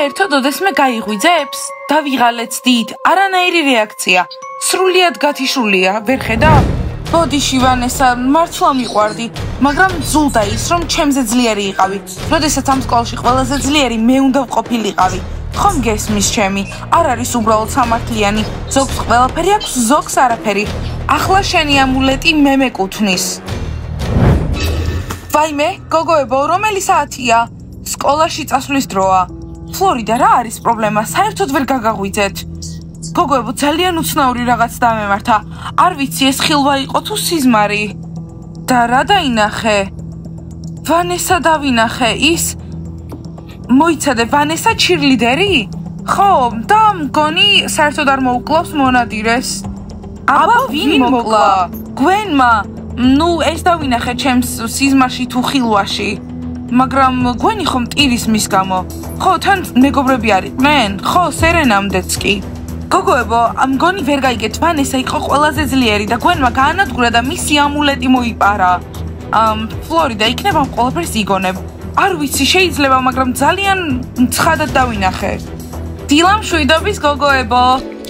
საერთოდ ოდესმე გაიღვიძებს? დავიღალեցდით, არანაირი რეაქცია. სრულიად გათიშულია, ვერ ხედავ? ბოდიში ვანესა, მართლა მიყვარდი, მაგრამ ზულდა ის, რომ ჩემზე ძლიერი იყავი. როდესაც ამ სკოლაში ყველაზე ძლიერი მე უნდა ვყოფილიყავი. ხომ გესმის ჩემი, არ არის უბრალოდ სამართლიანი. ზოგს ყველაფერი აქვს, ზოგს არაფერი. ახლა შენი ამულეტი მე მეკუთვნის. ვაიმე, გოგოებო, რომელი საათია? სკოლაში წასვლის დროა. ფლორიდა, რა არის პრობლემა? საერთოდ ვერ გაგაღვიძეთ. გოგოებო, ძალიან უცნაური რაღაც დამემართა. არ ვიცი, ეს ხილვა იყო თუ სიზმარი. და რა დაინახე? ვანესა დავინახე, ის მოიცადე, ვანესა ჩირლიდერი? ხო, და მგონი საერთოდ არ მოუკლავს მონადირეს. აბა ვინ მოკლა? გვენმა. ნუ ეს დავინახე ჩემს სიზმარში თუ ხილვაში. მაგრამ გვენი ხომ ტირის მის გამო. ხო, თან მეგობრები არიყვნენ? ხო, სერენამდეც კი. გოგოებო, მგონი ვერ გაიგეთ, ვანესა იყო ყველაზე ძლიერი და გვენმა გაანადგურა და მისი ამულეტი მოიპარა. ფლორიდა, იქნება ამ ყველაფერს იგონებ. არ ვიცი, შეიძლება, მაგრამ ძალიან ცხადად დავინახე. დილა მშვიდობის გოგოებო.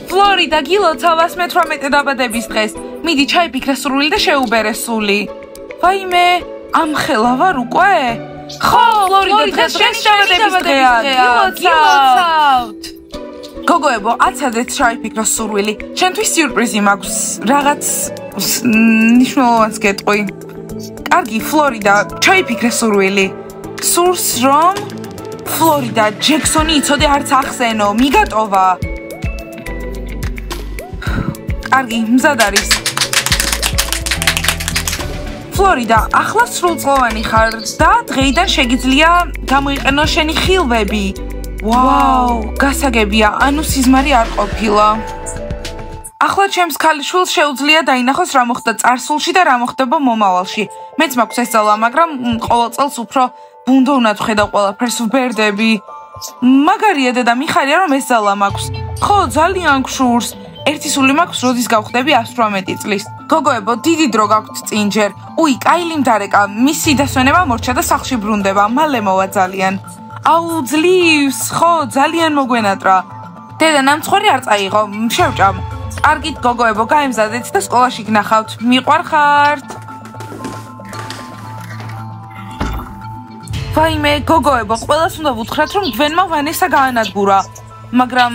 ფლორიდა, გილოცავ 118 დაბადების დღეს. მიდი ჩაიფიქრე სრული და შეუბერე სული. ვაიმე, ამხელა ვარ უკვე? ხო, ფლორიდა, დღეს შენი დაბადების დღეა. გილოცავთ. გოგოებო, აცადეთ ჩაიფიქრო სურვილი. ჩემთვის სიურპრიზი მაქვს. რაღაც ნიშნულოვანს გეტყვი. კარგი, ფლორიდა, ჩაიფიქრე სურვილი. სურს რომ ფლორიდა, ჯექსონი იცოდე არც ახსენო, მიგატოვა. კარგი, მზად არის. ფლორიდა, ახლა სრულწლოვანი ხარ და დღეიდან შეგიძლია გამოიყენო შენი ხილვები. ვაუ, გასაგებია, ანუ სიზმარი არ ყოფილა. ახლა ჩემს ქალიშვილს შეუძლია დაინახოს რა მოხდა წარსულში და რა მოხდება მომავალში. მეც მაქვს ეს ძალა, მაგრამ ყოველ წელს უფრო ბუნდოვნად ვხედავ ყველაფერს, ვბერდები. მაგარია დედა, მიხარია რომ ეს ძალა მაქვს. ხო, ძალიან გშურს. ერთი სული მაქვს, როდის გავხდები 118 წლის. გოგოებო, დიდი დრო გაქვთ წინ ჯერ. უი, კაილი მდარეკა, მისი დასვენება მორჩა და სახლში ბრუნდება, მალე მოვა ძალიან. აუ, ძლივს, ხო, ძალიან მოგვენატრა. დედა, ნამცხვარი არ წაიღო, შევჭამ. კარგით, გოგოებო, გაემზადეთ და სკოლაში გნახავთ. მიყვარხართ. ვაიმე, გოგოებო, ყველას უნდა ვუთხრათ, რომ გვენმა ვანესა გაანადგურა. მაგრამ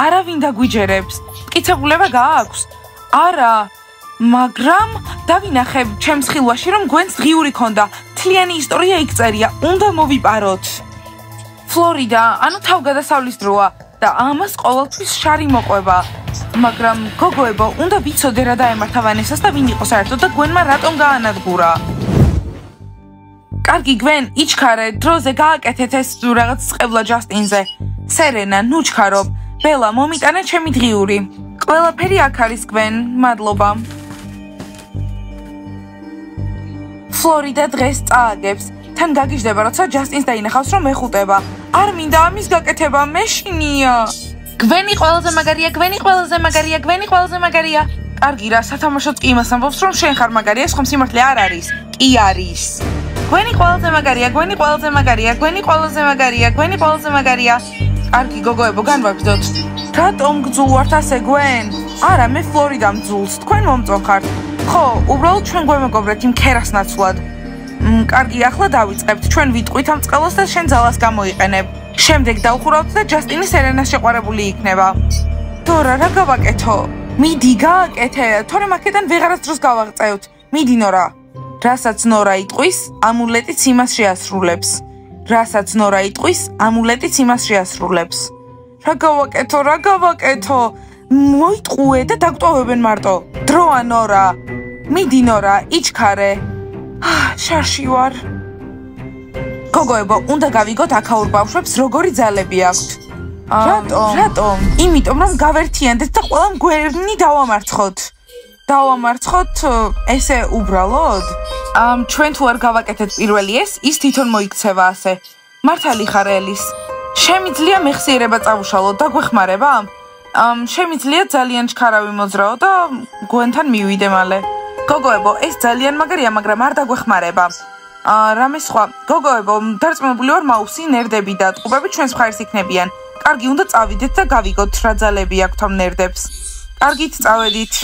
არავინ დაგვიჯერებს. მტკიცებულება გააქვს? არა, მაგრამ დავინახე ჩემს ხილვაში, რომ გვენს ღიური ქონდა. მთლიანი ისტორია იქ წერია, უნდა მოვიპაროთ. ფლორიდა, ანუ თავგადასავლის დროა და ამას ყოველთვის შარი მოყვება. მაგრამ გოგოებო, უნდა ვიცოდე რა დაემართა ვანესას და ვინ იყო საერთოდ და გვენმა რატომ გაანადგურა. კარგი, გვენ, იჩქარე, დროზე გააკეთეთ ეს რაღაც წყევლა ჯასტინზე. სერენა, ნუ ჩქარობ. ბელა, მომიტანე ჩემი დღიური. ყველაფერი აქ არის, გვენ, მადლობა. ფლორიდა დღეს წააგებს. თან გაგიჟდება, როცა ჯასტინს დაინახავს, რომ ეხუტება. არ მინდა ამის გაკეთება, მეშინია. გვენი ყველაზე მაგარია, გვენი ყველაზე მაგარია, გვენი ყველაზე მაგარია. კარგი რა, სათამაშოც კი იმას ამბობს, რომ შენ ხარ მაგარია, ხომ სიმართლე არ არის? კი არის. გვენი ყველაზე მაგარია, გვენი ყველაზე მაგარია, გვენი ყველაზე მაგარია, გვენი ყველაზე მაგარია. კარგი, გოგოებო, განვაგრძოთ. რატომ გძულვართ ასე გვენ? არა, მე ფლორიდა მძულს, თქვენ მომწონხართ. ხო, უბრალოდ ჩვენ გვემეგობრეთ იმ ქერას ნაცვლად. კარგი, ახლა დავიწყებთ. ჩვენ ვიტყვით ამ წყელოს და შენ ძალას გამოიყენებ. შემდეგ დავხურავთ და ჯასტინი სერენას შეყვარებული იქნება. დორა, რა გავაკეთო? მიდი, გააკეთე, თორემ აქედან ვეღარას დროს გავაღწევთ. მიდი, ნორა. რასაც ნორა იტყვის, ამულეტიც იმას შეასრულებს. რასაც ნორა იტყვის, ამულეტიც იმას შეასრულებს. რა გავაკეთო? მოიტყუე და დაგტოვებენ მარტო. დროა, ნორა. მიდი, ნორა, იჩქარე. შარში ვარ. გოგოებო, უნდა გავიგოთ აქაურ ბავშვებს როგორი ძალები აქვთ. რატომ? იმიტომ რომ გავერთიანდეთ და ყველამ გვერდნი დავამარცხოთ. დავამარცხოთ ესე უბრალოდ? ჩვენ თუ არ გავაკეთეთ პირველი ეს, ის თვითონ მოიქცევა ასე. მართალი ხარ ელის. შემიძლია მეხსიერება წავუშალო და გვეხმარება? შემიძლია ძალიან ჩქარავი მოძრაო და გვენთან მივიდე მალე. გოგოებო, ეს ძალიან მაგარია, მაგრამ არ დაგვეხმარება. რამე სხვა. გოგოებო, დარწმუნებული ვარ მაუსი, ნერდები და ტყუპები ჩვენს მხარეს იქნებიან. კარგი, უნდა წავიდეთ და გავიგოთ რა ძალები აქვთ ამ ნერდებს. კარგით, წავედით.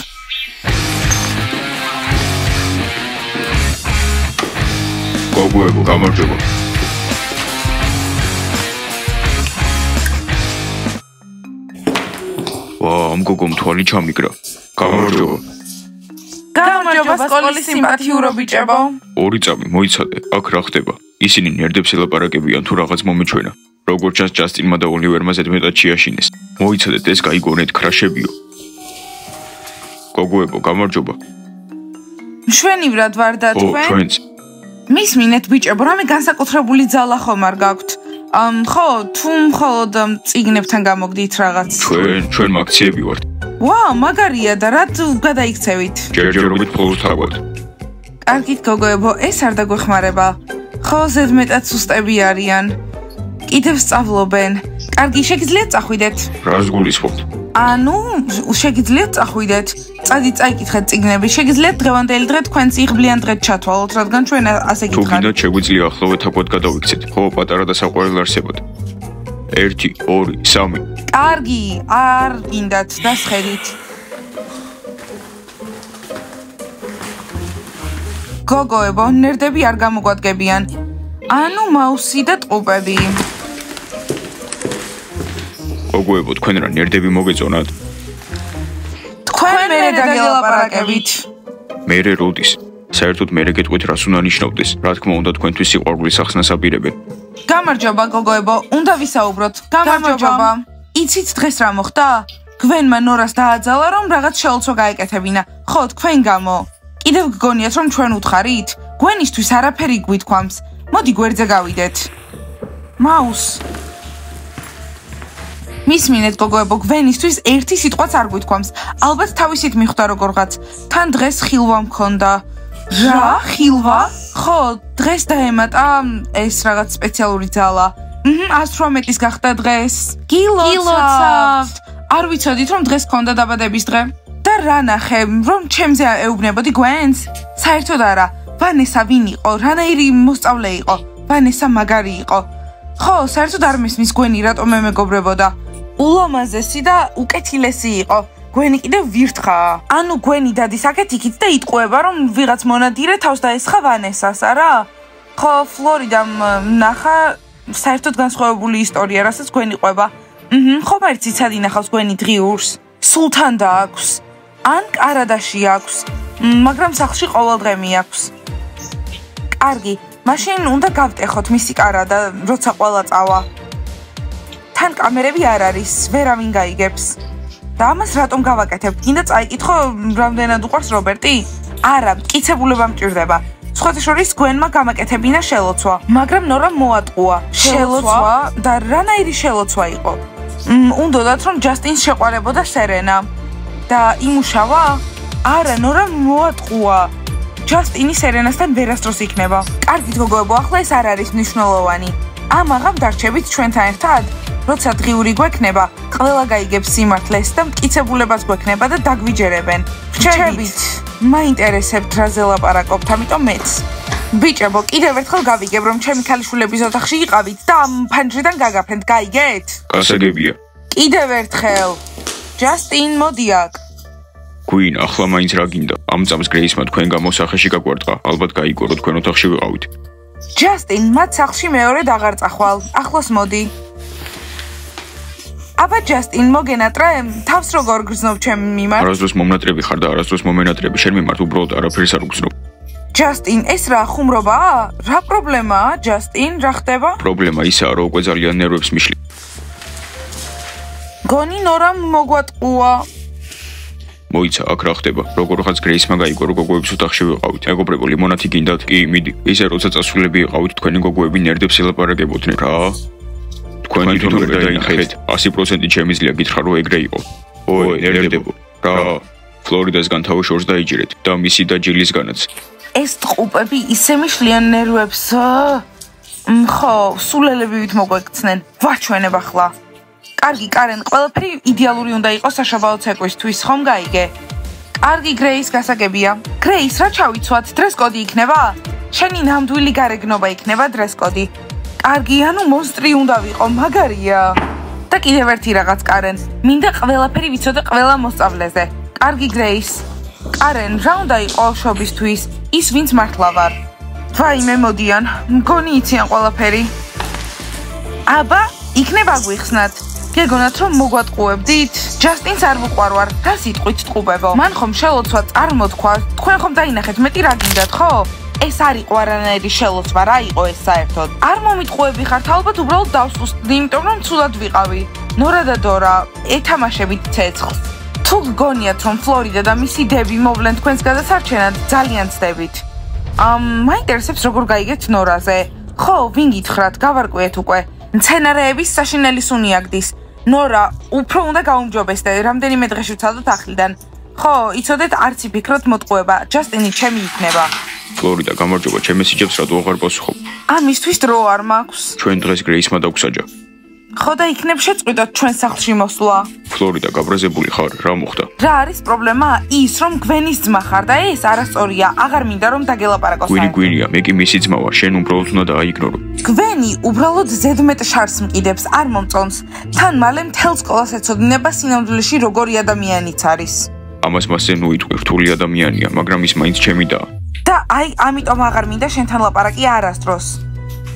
გოგოებო, გამარჯობა. ამ გოგომ თვალი ჩამიგრა. გამარჯობა. გამარჯობა სკოლის სიმპათიურო ბიჭებო. ორი წამი მოიცადე, აქ რა ხდება? ისინი ნერდებს ელაპარაკებიან თუ რაღაც მომეჩვენა. როგორც ჩანს, ჯასტინმა და ოლივერმა ზედმეტად შეაშინეს. მოიცადეთ, ეს გაიგონეთ ქრაშებიო. გოგოებო, გამარჯობა. მშვენივრად ვარ და თქვენ? ჩვენც. მისმინეთ ბიჭებო, რამე განსაკუთრებული ძალა ხომ არ გაქვთ? ხო, თუ მხოლოდ წიგნებთან გამოგდით რაღაც. ჩვენ აქციები ვართ. ვაუ, მაგარია და რა გადაიქცევით? ჯერჯერობით მხოლოდ თავად. კარგით გოგოებო, ეს არ დაგვეხმარება. ხო, ზედმეტად სუსტები არიან. კიდევ სწავლობენ. კარგი, შეგიძლიათ წახვიდეთ? რას გულისხმობთ? ანუ, შეგიძლიათ წახვიდეთ. წაიკითხეთ წიგნები. შეგიძლიათ დღევანდელი დღე თქვენს იღბლიან დღედ ჩათვალოთ, რადგან ჩვენ ასე თუ გითხართ. გინდათ, შეგვიძლია ახლოვე თაგვად გადავიქცეთ. ხო, პატარა და საყვარელ არსებად. 1, 2, 3. კარგი, არ გინდათ, დასხედით. გოგოებო, ნერდები არ გამოგვადგებიან. ანუ მაუსი და ტყუპები. გოგოებო, თქვენ რა ნერდები მოგეწონათ? თქვენ მერე დაგელაპარაკებით. მერე როდის? საერთოდ მერე გეტყვით რას უნდა ნიშნავდეს? რა თქმა უნდა, თქვენთვის სიყვარულის ახსნას აპირებენ. გამარჯობა გოგოებო, უნდა ვისაუბროთ. გამარჯობა. იცით დღეს რა მოხდა? გვენმა ნორას დააძალა, რომ რაღაც შეულცვა გაეკეთებინა. ხო, თქვენ გამო. კიდევ გგონიათ, რომ ჩვენ უთხარით? გვენისთვის არაფერი გვითქვამს. მოდი გვერდზე გავიდეთ. მაუს. მისმინეთ გოგოებო, გვენისთვის ერთი სიტყვაც არ გვითქვამს. ალბათ თავისით მიხვდა როგორღაც. თან დღეს ხილვა მქონდა. რა? ხილვა? ხო, დღეს დაემატა ეს რაღაც სპეციალური ძალა. 118-ის გახდა დღეს. გილოცავთ. არ ვიცოდით, რომ დღეს ქონდა დაბადების დღე? და რა ნახე, რომ ჩემზე ეუბნებოდი გვენს? საერთოდ არა. ვანესა ვინ იყო? რანაირი მოსწავლე იყო? ვანესა მაგარი იყო. ხო, საერთოდ არ მისმის გვენი რატომ მეგობრებოდა. ულამაზესი და უკეთილესი იყო. გვენი კიდევ ვირთხაა. ანუ გვენი დადის აქეთ იქით და იტყუება, რომ ვიღაც მონადირე თავს დაესხა ვანესას, არა? ხო, ფლორიდამ ნახა საერთოდ განსხვავებული ისტორია, რასაც გვენი ყვება. ხომ არ ციცად ინახავს გვენი დღიურს? სულთან დააქვს. ან კარადაში აქვს. მაგრამ სახლში ყოველდღე მიაქვს. კარგი, მაშინ უნდა გავტეხოთ მისი კარადა, როცა ყველა წავა. თან კამერები არ არის, ვერავინ გაიგებს. და ამას რატომ გავაკეთებთ? კიდე წაიკითხო, რამდენად უყვარს რობერტი? არა, მტკიცებულება მჭირდება. სხვათა შორის გვენმა გამაკეთებინა შელოცვა, მაგრამ ნორამ მოატყუა. შელოცვა? და რანაირი შელოცვა იყო? უნდათ რომ ჯასტინს შეყვარებოდა სერენა. და იმუშავა? არა, ნორამ მოატყუა. ჯასტინი სერენასთან ვერასდროს იქნება. კარგით გოგოებო, ახლა ეს არ არის მნიშვნელოვანი. ამ აღამ დარჩებით ჩვენთან ერთად? როცა დღიური გვექნება, ყველა გაიგებს სიმართლეს და მტკიცებულებას გვექნება და დაგვიჯერებენ. რჩებით. მაინტერესებთ რაზე ლაპარაკობთ, ამიტომ მეც. ბიჭებო, კიდევ ერთხელ გავიგებ, რომ ჩემი ქალიშვილების ოთახში იყავით და ამ ფანჯრიდან გაგაფენთ, გაიგეთ? გასაგებია. კიდევ ერთხელ. ჯასტინ, მოდი აქ. გვინ, ახლა მაინც რა გინდა? ამ წამს გრეისმა თქვენ გამოსახეში გაგვარტყა. ალბათ გაიგო, რომ თქვენ ოთახში ვიყავით. ჯასტინ, მათ სახლში მეორედ აღარ წახვალ. ახლოს მოდი. აბა ჯასტინ, მოგენატრე, თავს როგორ გრძნობ ჩემ მიმართ? არასდროს მომნატრები ხარ და არასდროს მომენატრები შენ მიმართ, უბრალოდ არაფერს არ უგრძნობ. ჯასტინ, ეს რა ხუმრობაა? რა პრობლემაა, ჯასტინ? რა ხდება? პრობლემა ისაა, რომ უკვე ძალიან ნერვებს მიშლი. გონი ნორამ მოგვატყუა. მოიცა, აქ რა ხდება? როგორღაც გრეისმა გაიგო, რომ გოგოების ოთახში ვიყავით. მეგობრებო, ლიმონათი გინდათ? კი, მიდი. ისე როცა წასულები იყავით, თქვენი გოგოები ნერდებს ელაპარაკებოდნენ, რა? თქვენ თვითონ ვერ დაინახეთ. 100% შემიძლია გითხრა, რომ ეგრე იყო. ой, ნერდებო. რა? ფლორიდასგან თავი შორს დაიჭირეთ და მისი და ჯილისგანაც. ეს ტყუპები ისე მიშლიან ნერვებს. ხო, სულელებივით მოგვექცნენ. ვაჩვენებ ახლა. კარგი, კარენ, ყველაფერი იდეალური უნდა იყოს საშაბაო ცეკვისთვის, ხომ გაიგე? კარგი, გრეის გასაგებია. გრეის, რა ჩავიცვათ? დრეს კოდი იქნება? შენი ნამდვილი გარეგნობა იქნება დრესკოდი. კარგი, ანუ მონსტრი უნდა ვიყო, მაგარია. და კიდევ ერთი რაღაც, კარენ. მინდა ყველაფერი ვიცოდე ყველა მოსწავლეზე. კარგი, გრეის. კარენ, რა უნდა იყო შობისთვის? ის ვინც მართლა ვარ. ვაიმე, მოდიან. მგონი იციან ყველაფერი. აბა, იქნება გვიხსნათ. გეგონათ რომ მოგვატყუებდით? ჯასტინს არ ვუყვარვარ. რა სიტყვით ტყუბებო? მან ხომ შელოცვა წარმოთქვა. თქვენ ხომ დაინახეთ მეტი რა გინდათ, ხო? ეს არ იყო არანაირი შელოცვა, რა იყო ეს საერთოდ? არ მომიტყუები ხართ, ალბათ უბრალოდ დავსუსტდი, იმიტომ რომ ცუდად ვიყავი. ნორა და დორა, ეთამაშებით ცეცხლს. თუ გგონიათ რომ ფლორიდა და მისი დები მოვლენ თქვენს გადასარჩენად, ძალიან ცდებით. მაინტერესებს როგორ გაიგეთ ნორაზე. ხო, ვინ გითხრათ, გავარკვიეთ უკვე. მცენარეების საშინელი სუნი აგდის. ნორა, უფრო უნდა გაუმჯობესდე, რამდენიმე დღეში ვცადოთ ახლიდან. ხო, იცოდეთ, არც იფიქროთ მოტყუება, ჯასტინი ჩემი იქნება. ფლორიდა, გამარჯობა, ჩემ მესიჯებს რატო აღარ პასუხობ? ამისთვის დრო არ მაქვს. ჩვენ დღეს გრეისმა დაგვსაჯა. ხო და იქნებ შეწყვიტოთ ჩვენ სახლში მოსვლა. ფლორიდა, გაბრაზებული ხარ, რა მოხდა? რა არის პრობლემა? ის რომ გვენის ძმა ხარ და ეს არასწორია, აღარ მინდა რომ დაგელაპარაკოს. გვინია, მე კი მისი ძმა ვარ, შენ უბრალოდ უნდა დააიგნორო. გვენი უბრალოდ ზედმეტ შარს მკიდებს, არ მომწონს. თან მალე მთელ სკოლას ეცოდინება სინამდვილეში როგორი ადამიანიც არის. ამას მასე ნუიტყვი, რთული ადამიანია, მაგრამ ის მაინც ჩემი და. და აი, ამიტომ აღარ მინდა შენთან ლაპარაკი არასდროს.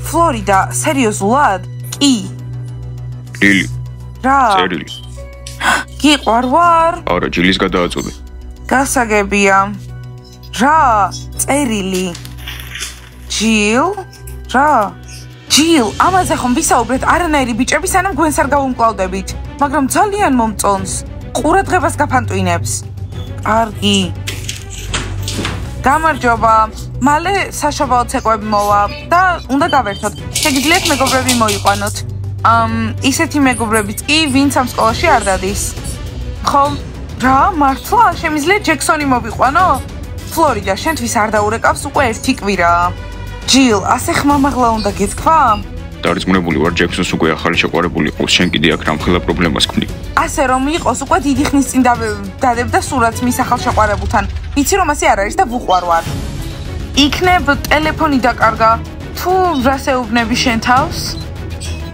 ფლორიდა, სერიოზულად? კი. ლილი. რა? წერილი. გიყვარვარ? არა, ჯილის გადააწოდე. გასაგებია. რა? წერილი. ჯილ? რა? ჯილ, ამაზე ხომ ვისაუბრეთ არანაირი ბიჭები, სანამ გვენს არ გავუმკლავდებით, მაგრამ ძალიან მომწონს. ყურადღებას გაფანტვინებს. კარგი. გამარჯობა. მალე საშობაო ცეკვები მოვა და უნდა გავერთოთ. შეგიძლიათ მეგობრები მოიყვანოთ. ისეთი მეგობრებიც კი, ვინც ამ სკოლაში არ დადის. ხო, რა, მართლა? შემიძლია ჯექსონი მოვიყვანო? ფლორიდა, შენთვის არ დაურეკავს უკვე ერთი კვირა. ჯილ, ასე ხმამაღლა უნდა გეთქვა? დარწმუნებული ვარ, ჯექსონს უკვე ახალი შეყვარებული ყავს, შენ კიდე აქ რამხელა პრობლემას ქმნი. ასე რომ იყოს, უკვე დიდი ხნის წინ დადებდა სურათს მის ახალ შეყვარებულთან. ვიცი რომ ასე არ არის და ვუყვარვარ. იქნებ ტელეფონი დაკარგა. თუ რას ეუბნები შენ თავს?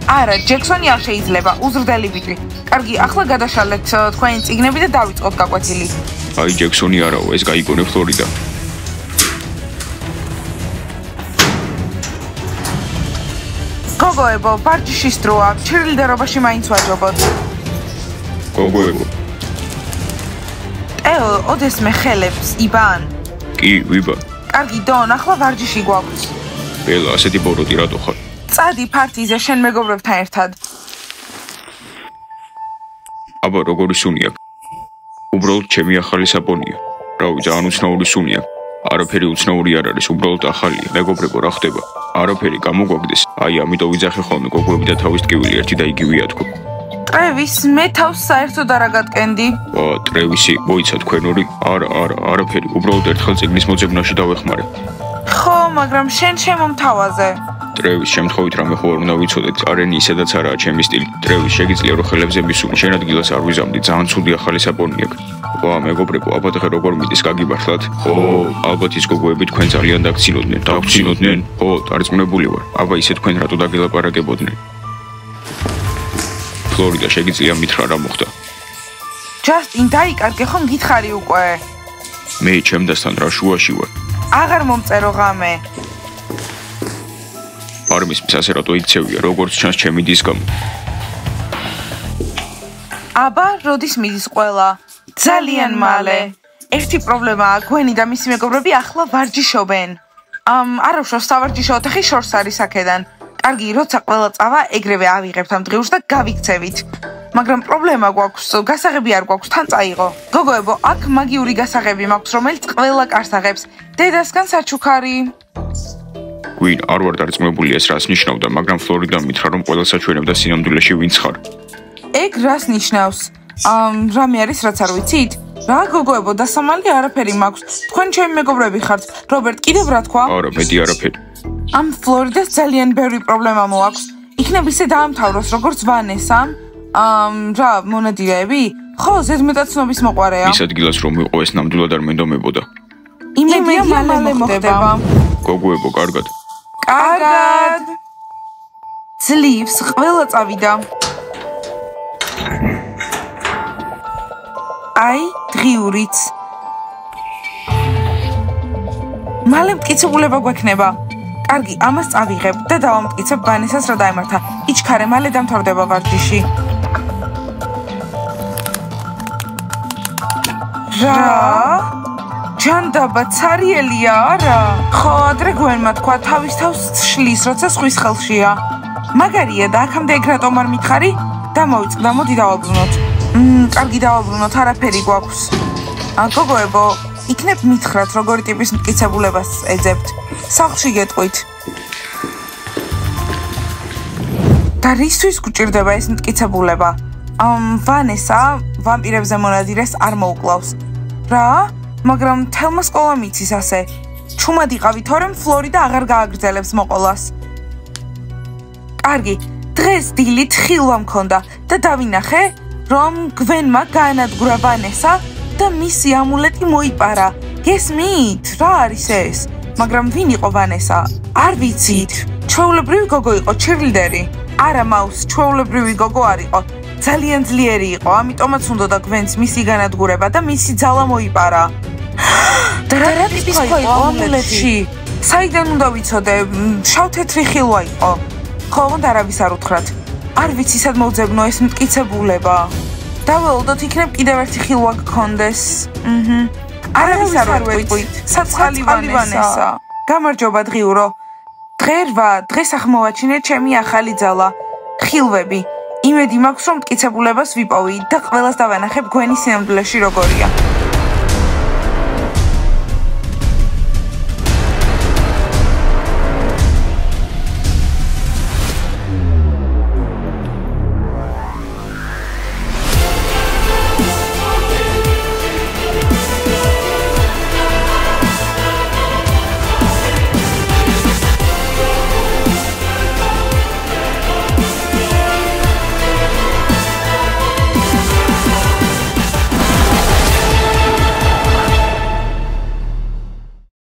არა, ჯექსონი არ შეიძლება, უზრდელი ვიდრე. კარგი, ახლა გადაშალეთ თქვენი წიგნები და დავიწყოთ გაკვეთილი. აი, ჯექსონი არაო, ეს გაიგონე ფლორიდა. გოგოებო, ბარჯიშის დროა, ჩირილდერობაში მაინც ვაჯობოთ. გოგოებო. ელო, ოდესმე ხელებს, იბან. კი, ვიბა. კარგი, დონ, ახლა ვარჯიში გვაქვს. ბელა, ასეთი ბოროტი რატო ხარ? წადი პარტიზე შენ მეგობრებთან ერთად. აბა, როგორი სუნი აქვს? უბრალოდ ჩემი ახალი საპონია. რავი, ძალიან უცნაური სუნია. არაფერი უცნაური არ არის, უბრალოდ ახალია. მეგობრებო, რა ხდება? არაფერი გამოგვაგდეს. აი, ამიტომ ვიძახე ხოლმე გოგოები და თავის ტკივილი ერთი და იგივეა თქო. ტრევის, მე თავს საერთოდ არ აგატკენდი. ტრევისი, მოიცა თქვენ ორი? არაფერი, უბრალოდ ერთხელ წიგნის მოძებნაში დავეხმარე. ხო, მაგრამ შენ შემომთავაზე. ტრევის შემთხვევით რამე ხო არ უნდა ვიცოდეთ, არენი ისედაც არაა ჩემი სტილი. ტრევის, შეგიძლია რომ ხელებზე მისული, შენ ადგილას არ ვიზამდი, ძალიან ცუდი ახალი საპონი აქვს. ვა, მეგობრებო, აბა დღე როგორ მიდის, გაგიბართლათ? ხო, ალბათ ის გოგოები თქვენ ძალიან დაგცინოდნენ. დაგცინოდნენ? ხო, დარწმუნებული ვარ. აბა ისე თქვენ რატო დაგელაპარაკებოდნენ? ფლორიდა, შეგიძლია მითხრა რა მოხდა? ჯასტინ, დაიკარგე ხომ გითხარი უკვე? მე ჩემდასთან რა შუაში ვარ? აღარ მომწერო ღამე. არ მისმის ასე რატო იქცევია, როგორც ჩანს ჩემი დის გამო. აბა, როდის მიდის ყველა? ძალიან მალე. ერთი პრობლემაა, გვენი და მისი მეგობრები ახლა ვარჯიშობენ. არ უშავს სავარჯიშო ოთახი შორს არის აქედან. კარგი, როცა ყველა წავა, ეგრევე ავიღებთ ამ დღეურს და გავიქცევით. მაგრამ პრობლემა გვაქვს, გასაღები არ გვაქვს, თან წაიღო. გოგოებო, აქ მაგიური გასაღები მაქვს, რომელიც ყველა კარს აღებს. დედასგან საჩუქარი. გვინ, არ ვარ დარწმუნებული ეს რას ნიშნავდა, მაგრამ ფლორიდამ მითხრა რომ ყველა საჩვენებდა სინამდვილეში ვინც ხარ. ეგ რას ნიშნავს? რამე არის რაც არ ვიცით? რა გოგოებო, დასამალი არაფერი მაქვს. თქვენ ჩემი მეგობრები ხართ. რობერტ, კიდევ რა თქვა? არა, მეტი არაფერი. ამ ფლორიდას ძალიან ბევრი პრობლემა მოაქვს. იქნებ ისე დაამთავროს, როგორც ვანესამ. რა, მონადირეები? ხო, ზედმეტად ცნობის მოყვარეა. ის ადგილას რომ იყო ეს ნამდვილად არ მენდომებოდა. იმედია მალე მოხდება. გოგოებო, კარგად. კარგად. ძლივს ყველა წავიდა. აი, დღიურიც. მალე მტკიცებულება გვექნება. კარგი, ამას წავიღებ და დავამტკიცებ ვანესას რა დაემართა. იჩქარე, მალე დამთავრდება ვარჯიში. რა? ჯანდაბა ცარიელია არა? ხო, ადრე გვენმა თქვა თავის თავს შლის, როცა სხვის ხელშია. მაგარია და აქამდე ეგ რატომ არ მითხარი? დამოვიწყდა, მოდი დავაბრუნოთ. კარგი დავაბრუნოთ, არაფერი გვაქვს. გოგოებო, იქნებ მითხრათ, როგორი ტიპის მტკიცებულებას ეძებთ. სახლში გეტყვით. და რისთვის გვჭირდება ეს მტკიცებულება? ვანესა ვამპირებზე მონადირეს არ მოუკლავს. რა? მაგრამ თელმა სკოლამ იცის ასე. ჩუმად იყავი, თორემ ფლორიდა აღარ გააგრძელებს მოყოლას. კარგი, დღეს დილით ხილვა მქონდა და დავინახე, რომ გვენმა გაანადგურა ვანესა და მისი ამულეტი მოიპარა. გესმით? რა არის ეს? მაგრამ ვინ იყო ვანესა? არ ვიცით. ჩვეულებრივი გოგო იყო, ჩირლიდერი. არა მაუს, ჩვეულებრივი გოგო არ იყო. ძალიან ძლიერი იყო, ამიტომაც უნდოდა გვენს მისი განადგურება და მისი ძალა მოიპარა. და რა ტიპის იყო ამულეტი? საიდან უნდა ვიცოდე? შავ-თეთრი ხილვა იყო. ხო, ოღონდ არავის არ უთხრათ. არ ვიცი სად მოვძებნო ეს მტკიცებულება. დაველოდოთ იქნებ კიდევ ერთი ხილვა გქონდეს. არავის არ ვეტყვით. საწყალი ვანესა. გამარჯობა დღიურო. დღერვა, დღეს აღმოვაჩინე ჩემი ახალი ძალა. ხილვები. იმედი მაქვს რომ მტკიცებულებას ვიპოვი და ყველას დავანახებ გვენის სინამდვილეში როგორია.